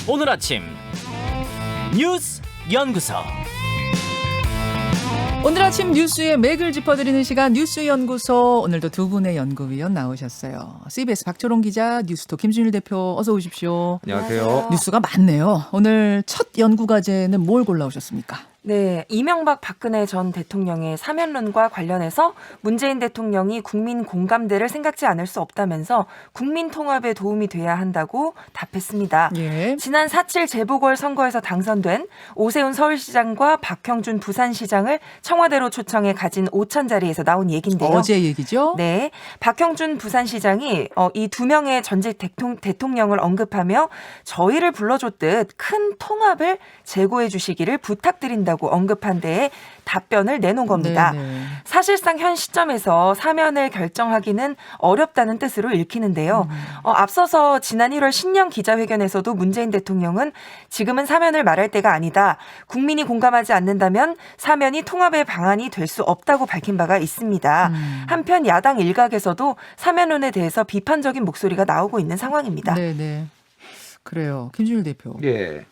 오늘 아침 뉴스 연구소. 오늘 아침 뉴스의 맥을 짚어드리는 시간 뉴스 연구소. 오늘도 두 분의 연구위원 나오셨어요. CBS 박초롱 기자, 뉴스톱 김준일 대표, 어서 오십시오. 안녕하세요. 뉴스가 많네요. 오늘 첫 연구 과제는 뭘 골라오셨습니까? 네, 이명박 박근혜 전 대통령의 사면론과 관련해서 문재인 대통령이 국민 공감대를 생각지 않을 수 없다면서 국민 통합에 도움이 돼야 한다고 답했습니다. 예. 지난 4.7 재보궐선거에서 당선된 오세훈 서울시장과 박형준 부산시장을 청와대로 초청해 가진 오찬 자리에서 나온 얘기인데요. 어제 얘기죠? 네, 박형준 부산시장이 이 두 명의 전직 대통령을 언급하며 저희를 불러줬듯 큰 통합을 제고해 주시기를 부탁드린다고 언급한 데에 답변을 내놓은 겁니다. 네네. 사실상 현 시점에서 사면을 결정하기는 어렵다는 뜻으로 읽히는데요. 앞서서 지난 1월 신년 기자회견에서도 문재인 대통령은 지금은 사면을 말할 때가 아니다. 국민이 공감하지 않는다면 사면이 통합의 방안이 될 수 없다고 밝힌 바가 있습니다. 한편 야당 일각에서도 사면론에 대해서 비판적인 목소리가 나오고 있는 상황입니다. 네네. 그래요. 김준일 대표. 예.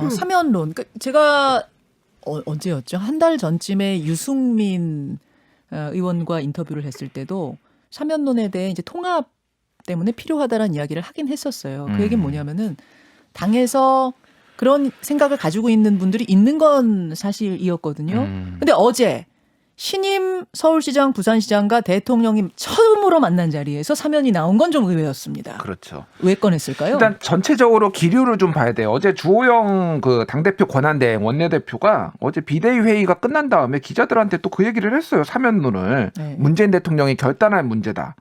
사면론. 그러니까 제가 언제였죠? 한 달 전쯤에 유승민 의원과 인터뷰를 했을 때도 사면론에 대해 이제 통합 때문에 필요하다라는 이야기를 하긴 했었어요. 그 얘기는 뭐냐면은 당에서 그런 생각을 가지고 있는 분들이 있는 건 사실이었거든요. 근데 어제 신임 서울시장, 부산시장과 대통령이 처음으로 만난 자리에서 사면이 나온 건 좀 의외였습니다. 그렇죠. 왜 꺼냈을까요? 일단 전체적으로 기류를 좀 봐야 돼요. 어제 주호영 그 당대표 권한대행 원내대표가 어제 비대위 회의가 끝난 다음에 기자들한테 또 그 얘기를 했어요. 사면론을. 네. 문재인 대통령이 결단할 문제다.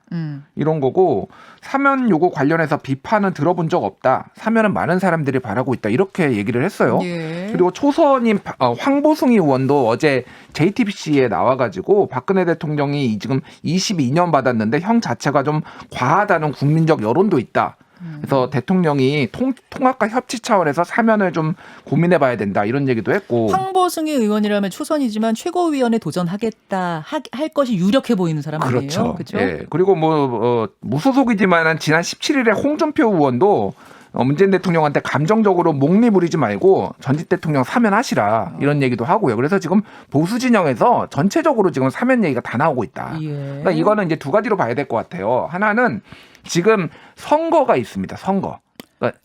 이런 거고 사면 요구 관련해서 비판은 들어본 적 없다. 사면은 많은 사람들이 바라고 있다. 이렇게 얘기를 했어요. 예. 그리고 초선인 황보승 의원도 어제 JTBC에 나와가지고 박근혜 대통령이 지금 22년 받았는데 형 자체가 좀 과하다는 국민적 여론도 있다. 그래서 대통령이 통합과 협치 차원에서 사면을 좀 고민해봐야 된다. 이런 얘기도 했고. 황보승 의원이라면 초선이지만 최고위원에 도전하겠다 할 것이 유력해 보이는 사람 아니에요? 그렇죠. 그렇죠? 예. 그리고 무소속이지만 지난 17일에 홍준표 의원도 문재인 대통령한테 감정적으로 목리 부리지 말고 전직 대통령 사면하시라 이런 얘기도 하고요. 그래서 지금 보수 진영에서 전체적으로 지금 사면 얘기가 다 나오고 있다. 예. 그러니까 이거는 이제 두 가지로 봐야 될 것 같아요. 하나는 지금 선거가 있습니다. 선거. 그러니까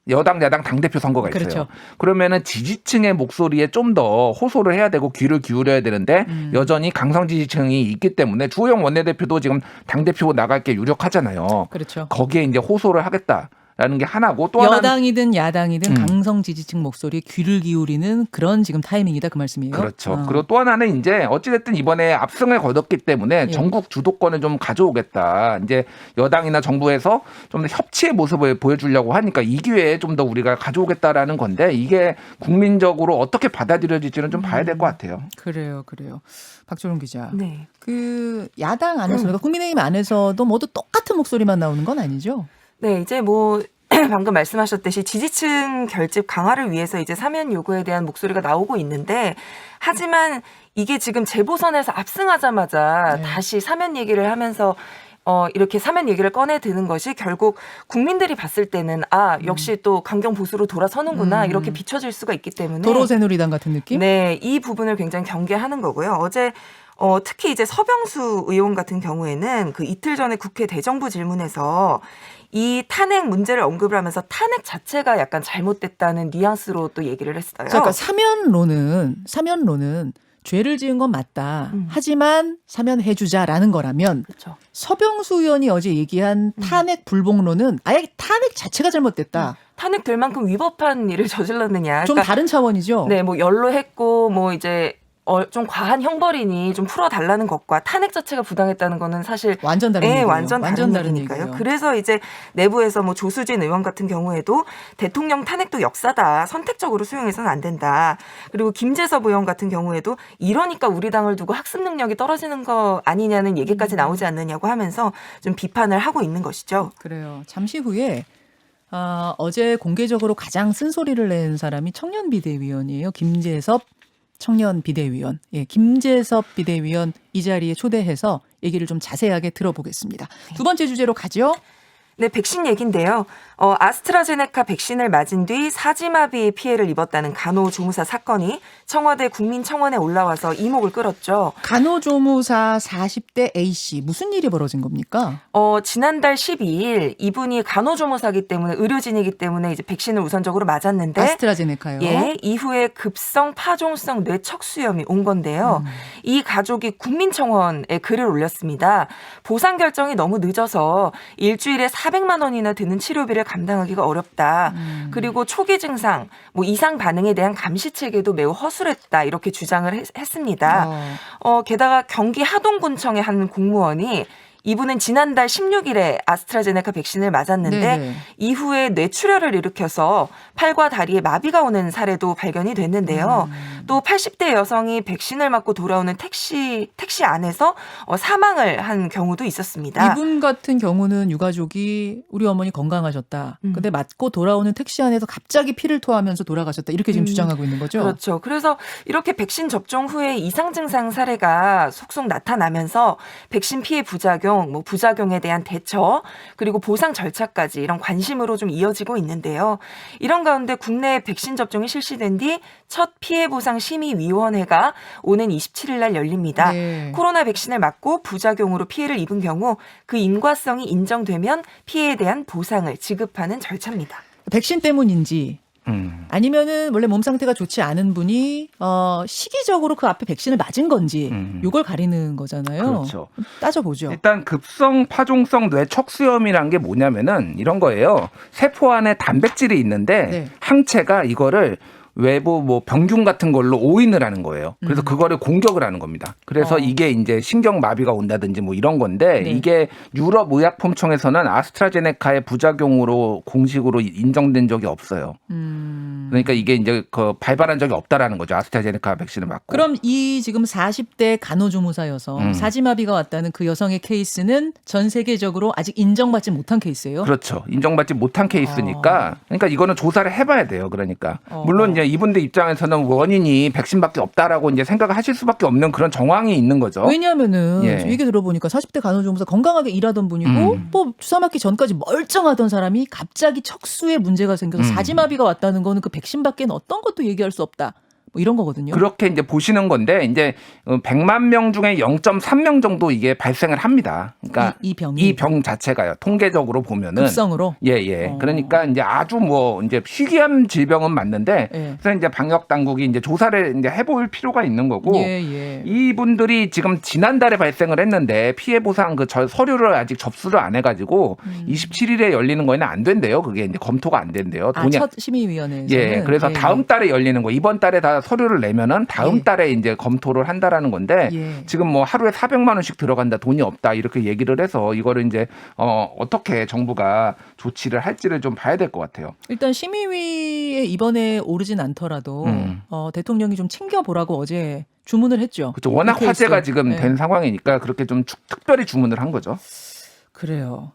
여당, 야당 당대표 선거가 있어요. 그렇죠. 그러면은 지지층의 목소리에 좀 더 호소를 해야 되고 귀를 기울여야 되는데 여전히 강성 지지층이 있기 때문에 주호영 원내대표도 지금 당대표 나갈 게 유력하잖아요. 그렇죠. 거기에 이제 호소를 하겠다. 라는 게 하나고 또 하나는 여당이든 야당이든 강성 지지층 목소리에 귀를 기울이는 그런 지금 타이밍이다 그 말씀이에요. 그렇죠. 그리고 또 하나는 이제 어찌됐든 이번에 압승을 거뒀기 때문에 예. 전국 주도권을 좀 가져오겠다. 이제 여당이나 정부에서 좀 더 협치의 모습을 보여주려고 하니까 이 기회에 좀 더 우리가 가져오겠다라는 건데 이게 국민적으로 어떻게 받아들여질지는 좀 봐야 될 것 같아요. 그래요. 박조롱 기자. 네. 그 야당 안에서 그러니까 국민의힘 안에서도 모두 똑같은 목소리만 나오는 건 아니죠? 네, 이제 방금 말씀하셨듯이 지지층 결집 강화를 위해서 이제 사면 요구에 대한 목소리가 나오고 있는데 하지만 이게 지금 재보선에서 압승하자마자 네. 다시 사면 얘기를 하면서 이렇게 사면 얘기를 꺼내 드는 것이 결국 국민들이 봤을 때는 역시 또 강경 보수로 돌아서는구나 이렇게 비춰질 수가 있기 때문에 도로새누리당 같은 느낌? 네, 이 부분을 굉장히 경계하는 거고요. 어제 특히 이제 서병수 의원 같은 경우에는 그 이틀 전에 국회 대정부 질문에서 이 탄핵 문제를 언급을 하면서 탄핵 자체가 약간 잘못됐다는 뉘앙스로 또 얘기를 했어요. 그러니까 사면론은 죄를 지은 건 맞다. 하지만 사면해주자라는 거라면 그렇죠. 서병수 의원이 어제 얘기한 탄핵 불복론은 아예 탄핵 자체가 잘못됐다. 탄핵 될 만큼 위법한 일을 저질렀느냐. 좀 다른 차원이죠. 네, 뭐 연로했고 뭐 이제 좀 과한 형벌이니 좀 풀어달라는 것과 탄핵 자체가 부당했다는 거는 사실 완전 다른 얘기예요. 완전 다른 얘기니까요. 얘기예요. 그래서 이제 내부에서 뭐 조수진 의원 같은 경우에도 대통령 탄핵도 역사다. 선택적으로 수용해서는 안 된다. 그리고 김재섭 의원 같은 경우에도 이러니까 우리 당을 두고 학습 능력이 떨어지는 거 아니냐는 얘기까지 나오지 않느냐고 하면서 좀 비판을 하고 있는 것이죠. 그래요. 잠시 후에 어제 공개적으로 가장 쓴소리를 낸 사람이 청년 비대위원이에요. 김재섭 청년 비대위원. 예, 김재섭 비대위원 이 자리에 초대해서 얘기를 좀 자세하게 들어보겠습니다. 두 번째 주제로 가죠. 네, 백신 얘긴데요. 아스트라제네카 백신을 맞은 뒤 사지마비의 피해를 입었다는 간호조무사 사건이 청와대 국민청원에 올라와서 이목을 끌었죠. 간호조무사 40대 A씨 무슨 일이 벌어진 겁니까? 지난달 12일 이분이 간호조무사기 때문에 의료진이기 때문에 이제 백신을 우선적으로 맞았는데 아스트라제네카요. 예, 이후에 급성 파종성 뇌척수염이 온 건데요. 이 가족이 국민청원에 글을 올렸습니다. 보상 결정이 너무 늦어서 일주일에 400만 원이나 드는 치료비를 감당하기가 어렵다. 그리고 초기 증상, 뭐 이상 반응에 대한 감시 체계도 매우 허술했다. 이렇게 주장을 했습니다. 게다가 경기 하동군청의 한 공무원이 이분은 지난달 16일에 아스트라제네카 백신을 맞았는데 네네. 이후에 뇌출혈을 일으켜서 팔과 다리에 마비가 오는 사례도 발견이 됐는데요. 또 80대 여성이 백신을 맞고 돌아오는 택시 안에서 사망을 한 경우도 있었습니다. 이분 같은 경우는 유가족이 우리 어머니 건강하셨다. 근데 맞고 돌아오는 택시 안에서 갑자기 피를 토하면서 돌아가셨다. 이렇게 지금 주장하고 있는 거죠. 그렇죠. 그래서 이렇게 백신 접종 후에 이상 증상 사례가 속속 나타나면서 백신 피해 부작용, 뭐 부작용에 대한 대처, 그리고 보상 절차까지 이런 관심으로 좀 이어지고 있는데요. 이런 가운데 국내 백신 접종이 실시된 뒤 첫 피해 보상 심의위원회가 오는 27일 날 열립니다. 네. 코로나 백신을 맞고 부작용으로 피해를 입은 경우 그 인과성이 인정되면 피해에 대한 보상을 지급하는 절차입니다. 백신 때문인지 아니면은 원래 몸 상태가 좋지 않은 분이 시기적으로 그 앞에 백신을 맞은 건지 이걸 가리는 거잖아요. 그렇죠. 따져보죠. 일단 급성 파종성 뇌척수염이란 게 뭐냐면은 이런 거예요. 세포 안에 단백질이 있는데 네. 항체가 이거를 외부 뭐 병균 같은 걸로 오인을 하는 거예요. 그래서 그거를 공격을 하는 겁니다. 그래서 이게 이제 신경 마비가 온다든지 뭐 이런 건데 네. 이게 유럽 의약품청에서는 아스트라제네카의 부작용으로 공식으로 인정된 적이 없어요. 그러니까 이게 이제 그 발발한 적이 없다라는 거죠. 아스트라제네카 백신을 맞고. 그럼 이 지금 40대 간호조무사여서 사지마비가 왔다는 그 여성의 케이스는 전 세계적으로 아직 인정받지 못한 케이스예요? 그렇죠. 인정받지 못한 케이스니까 그러니까 이거는 조사를 해봐야 돼요. 그러니까 물론 이제 이분들 입장에서는 원인이 백신밖에 없다라고 이제 생각을 하실 수밖에 없는 그런 정황이 있는 거죠. 왜냐하면은 예. 얘기 들어보니까 40대 간호조무사 건강하게 일하던 분이고 뭐 주사 맞기 전까지 멀쩡하던 사람이 갑자기 척수에 문제가 생겨서 사지마비가 왔다는 거는 그 백신밖에는 어떤 것도 얘기할 수 없다. 뭐 이런 거거든요. 그렇게 이제 보시는 건데 이제 100만 명 중에 0.3명 정도 이게 발생을 합니다. 그러니까 이 병이 이 병 자체가요. 통계적으로 보면은 급성으로. 예. 그러니까 이제 아주 뭐 이제 희귀한 질병은 맞는데 예. 그래서 이제 방역 당국이 이제 조사를 이제 해볼 필요가 있는 거고 예. 이분들이 지금 지난달에 발생을 했는데 피해 보상 그 서류를 아직 접수를 안 해가지고 27일에 열리는 거에는 안 된대요. 그게 이제 검토가 안 된대요. 첫 심의위원회에서는. 예, 그래서 다음 달에 열리는 거. 이번 달에 다 서류를 내면은 다음 예. 달에 이제 검토를 한다라는 건데 예. 지금 뭐 하루에 400만 원씩 들어간다, 돈이 없다 이렇게 얘기를 해서 이거를 이제 어떻게 정부가 조치를 할지를 좀 봐야 될 것 같아요. 일단 심의위에 이번에 오르진 않더라도 대통령이 좀 챙겨보라고 어제 주문을 했죠. 그렇죠. 워낙 그 케이스. 화제가 지금 네. 된 상황이니까 그렇게 좀 특별히 주문을 한 거죠. 그래요.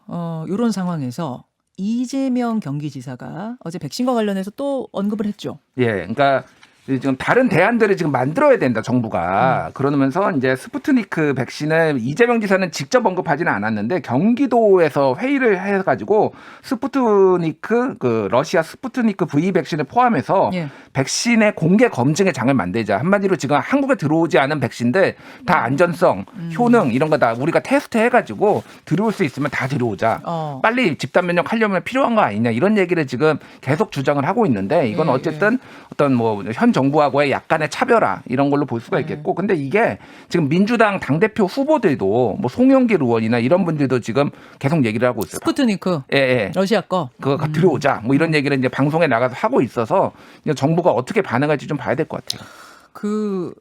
이런 상황에서 이재명 경기지사가 어제 백신과 관련해서 또 언급을 했죠. 예, 그러니까 지금 다른 대안들을 지금 만들어야 된다 정부가. 그러면서 이제 스푸트니크 백신을 이재명 지사는 직접 언급하지는 않았는데 경기도에서 회의를 해가지고 스푸트니크 그 러시아 스푸트니크 V 백신을 포함해서 예. 백신의 공개 검증의 장을 만들자. 한마디로 지금 한국에 들어오지 않은 백신들 다 안전성, 효능 이런 거 다 우리가 테스트 해가지고 들어올 수 있으면 다 들어오자. 빨리 집단 면역 하려면 필요한 거 아니냐 이런 얘기를 지금 계속 주장을 하고 있는데 이건 어쨌든 어떤 뭐 현 정부하고의 약간의 차별화 이런 걸로 볼 수가 있겠고 근데 이게 지금 민주당 당대표 후보들도 뭐 송영길 의원이나 이런 분들도 지금 계속 얘기를 하고 있어요. 스푸트니크. 예. 러시아 거. 그거 들어오자 뭐 이런 얘기를 이제 방송에 나가서 하고 있어서 이제 정부가 어떻게 반응할지 좀 봐야 될 것 같아요. 그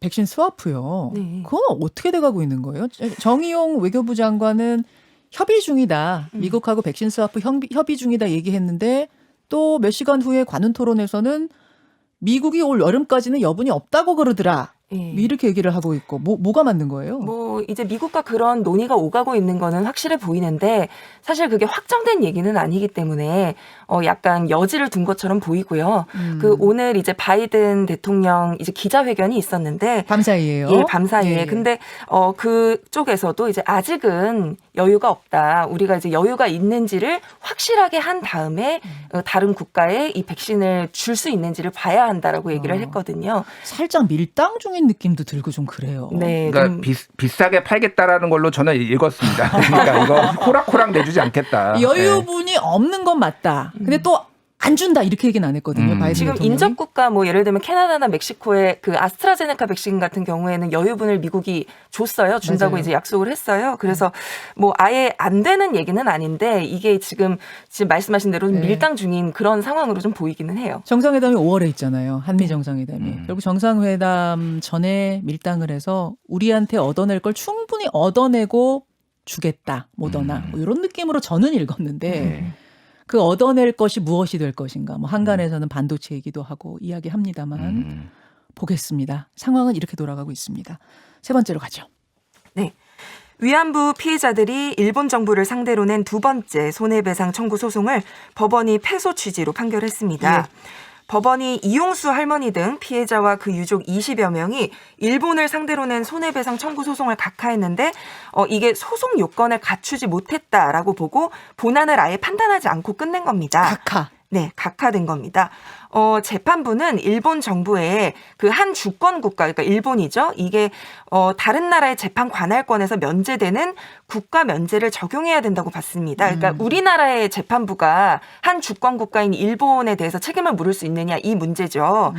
백신 스와프요. 네. 그건 어떻게 돼가고 있는 거예요? 정의용 외교부 장관은 협의 중이다. 미국하고 백신 스와프 협의 중이다 얘기했는데 또 몇 시간 후에 관훈 토론에서는 미국이 올 여름까지는 여분이 없다고 그러더라. 예. 이렇게 얘기를 하고 있고 뭐가 맞는 거예요? 뭐 이제 미국과 그런 논의가 오가고 있는 거는 확실해 보이는데 사실 그게 확정된 얘기는 아니기 때문에 약간 여지를 둔 것처럼 보이고요. 그 오늘 이제 바이든 대통령 이제 기자회견이 있었는데 밤사이에요. 예, 밤사이에. 예. 근데 그쪽에서도 이제 아직은 여유가 없다. 우리가 이제 여유가 있는지를 확실하게 한 다음에 다른 국가에 이 백신을 줄 수 있는지를 봐야 한다라고 얘기를 했거든요. 살짝 밀당 중인 느낌도 들고 좀 그래요. 네. 그러니까 비싸게 팔겠다라는 걸로 저는 읽었습니다. 그러니까 이거 호락호락 내주지 않겠다. 여유분이 없는 건 맞다. 근데 또 안 준다 이렇게 얘기는 안 했거든요. 바이든 지금 대통령이. 인접국가 뭐 예를 들면 캐나다나 멕시코의 그 아스트라제네카 백신 같은 경우에는 여유분을 미국이 줬어요. 준다고 맞아요. 이제 약속을 했어요. 그래서 뭐 아예 안 되는 얘기는 아닌데 이게 지금 말씀하신 대로 네. 밀당 중인 그런 상황으로 좀 보이기는 해요. 정상회담이 5월에 있잖아요. 한미 정상회담이. 결국 정상회담 전에 밀당을 해서 우리한테 얻어낼 걸 충분히 얻어내고 주겠다. 모더나. 뭐 이런 느낌으로 저는 읽었는데 그 얻어낼 것이 무엇이 될 것인가. 뭐 한간에서는 반도체 얘기도 하고 이야기합니다만 보겠습니다. 상황은 이렇게 돌아가고 있습니다. 세 번째로 가죠. 네. 위안부 피해자들이 일본 정부를 상대로 낸 두 번째 손해배상 청구 소송을 법원이 패소 취지로 판결했습니다. 예. 법원이 이용수 할머니 등 피해자와 그 유족 20여 명이 일본을 상대로 낸 손해배상 청구 소송을 각하했는데 이게 소송 요건을 갖추지 못했다라고 보고 본안을 아예 판단하지 않고 끝낸 겁니다. 각하. 네, 각하된 겁니다. 재판부는 일본 정부의 그 한 주권 국가, 그러니까 일본이죠. 이게 다른 나라의 재판 관할권에서 면제되는 국가 면제를 적용해야 된다고 봤습니다. 그러니까 우리나라의 재판부가 한 주권 국가인 일본에 대해서 책임을 물을 수 있느냐 이 문제죠.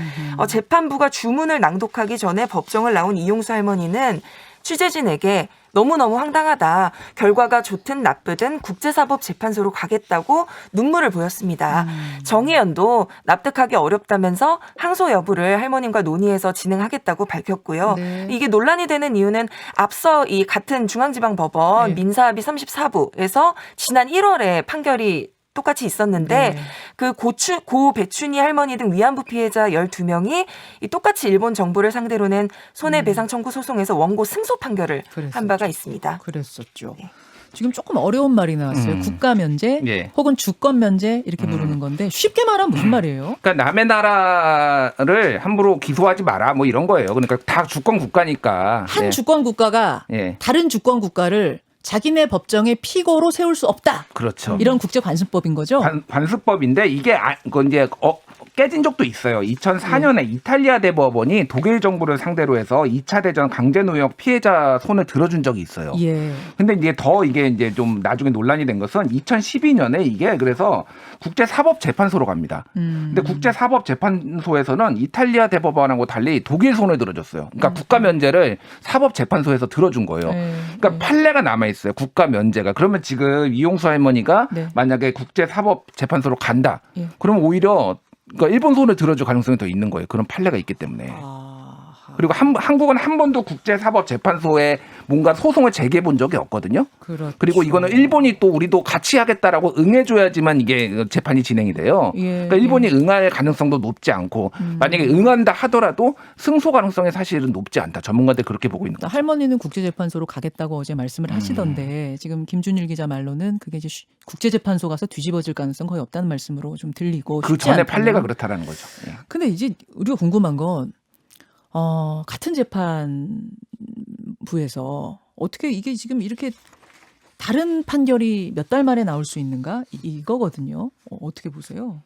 재판부가 주문을 낭독하기 전에 법정을 나온 이용수 할머니는 취재진에게 너무너무 황당하다. 결과가 좋든 나쁘든 국제사법재판소로 가겠다고 눈물을 보였습니다. 정의연도 납득하기 어렵다면서 항소 여부를 할머님과 논의해서 진행하겠다고 밝혔고요. 네. 이게 논란이 되는 이유는 앞서 이 같은 중앙지방법원 네. 민사합의 34부에서 지난 1월에 판결이 똑같이 있었는데 네. 그 고 배춘희 할머니 등 위안부 피해자 12명이 이 똑같이 일본 정부를 상대로 낸 손해배상 청구 소송에서 원고 승소 판결을 한 바가 있습니다. 그랬었죠. 네. 지금 조금 어려운 말이 나왔어요. 국가 면제 예. 혹은 주권 면제 이렇게 부르는 건데 쉽게 말하면 무슨 말이에요? 그러니까 남의 나라를 함부로 기소하지 마라 뭐 이런 거예요. 그러니까 다 주권 국가니까. 한 네. 주권 국가가 예. 다른 주권 국가를 자기네 법정의 피고로 세울 수 없다. 그렇죠. 이런 국제관습법인 거죠. 관습법인데 이게 그건 이제 깨진 적도 있어요. 2004년에 이탈리아 대법원이 독일 정부를 상대로 해서 2차 대전 강제노역 피해자 손을 들어준 적이 있어요. 예. 근데 이제 더 이게 이제 좀 나중에 논란이 된 것은 2012년에 이게 그래서 국제사법재판소로 갑니다. 근데 국제사법재판소에서는 이탈리아 대법원하고 달리 독일 손을 들어줬어요. 그러니까 국가 면제를 사법재판소에서 들어준 거예요. 그러니까 판례가 남아 있어요. 국가 면제가. 그러면 지금 이용수 할머니가 네. 만약에 국제사법재판소로 간다. 예. 그러면 오히려 그러니까 일본 손을 들어줄 가능성이 더 있는 거예요. 그런 판례가 있기 때문에. 그리고 한국은 한 번도 국제사법재판소에 뭔가 소송을 제기해 본 적이 없거든요. 그렇죠. 그리고 이거는 일본이 또 우리도 같이 하겠다라고 응해줘야지만 이게 재판이 진행이 돼요. 예. 그러니까 일본이 응할 가능성도 높지 않고 만약에 응한다 하더라도 승소 가능성이 사실은 높지 않다. 전문가들 그렇게 보고 있는 거죠. 할머니는 국제재판소로 가겠다고 어제 말씀을 하시던데 지금 김준일 기자 말로는 그게 이제 국제재판소 가서 뒤집어질 가능성 거의 없다는 말씀으로 좀 들리고 그 쉽지 전에 않다는. 판례가 그렇다라는 거죠. 예. 근데 이제 우리가 궁금한 건 같은 재판부에서 어떻게 이게 지금 이렇게 다른 판결이 몇 달 만에 나올 수 있는가 이거거든요. 어떻게 보세요?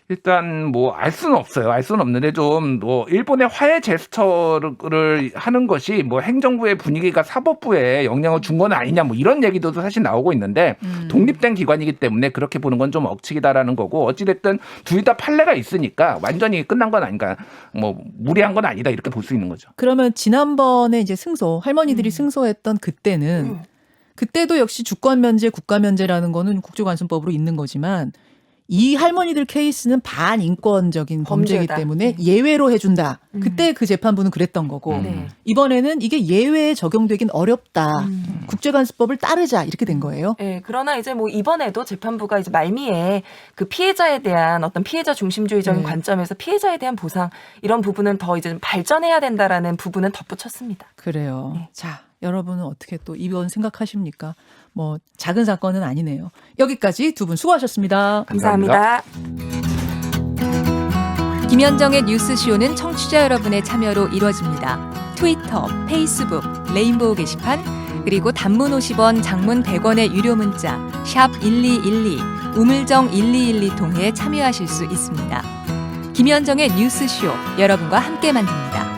일단 뭐 알 수는 없어요. 알 수는 없는데 좀 뭐 일본의 화해 제스처를 하는 것이 뭐 행정부의 분위기가 사법부에 영향을 준 건 아니냐 뭐 이런 얘기도 사실 나오고 있는데 독립된 기관이기 때문에 그렇게 보는 건 좀 억측이다라는 거고 어찌됐든 둘 다 판례가 있으니까 완전히 끝난 건 아닌가 뭐 무리한 건 아니다 이렇게 볼 수 있는 거죠. 그러면 지난번에 이제 할머니들이 승소했던 그때는 그때도 역시 주권 면제, 국가 면제라는 거는 국제관습법으로 있는 거지만 이 할머니들 케이스는 반인권적인 범죄이기 범죄다. 때문에 예외로 해준다. 그때 그 재판부는 그랬던 거고 네. 이번에는 이게 예외에 적용되긴 어렵다. 국제관습법을 따르자 이렇게 된 거예요. 네, 그러나 이제 뭐 이번에도 재판부가 이제 말미에 그 피해자에 대한 어떤 피해자 중심주의적인 네. 관점에서 피해자에 대한 보상 이런 부분은 더 이제 발전해야 된다라는 부분은 덧붙였습니다. 그래요. 네. 자, 여러분은 어떻게 또 이번 생각하십니까? 뭐 작은 사건은 아니네요. 여기까지 두 분 수고하셨습니다. 감사합니다. 김현정의 뉴스쇼는 청취자 여러분의 참여로 이루어집니다. 트위터, 페이스북, 레인보우 게시판, 그리고 단문 50원, 장문 100원의 유료 문자 샵 1212, 우물정 1212 통해 참여하실 수 있습니다. 김현정의 뉴스쇼, 여러분과 함께 만듭니다.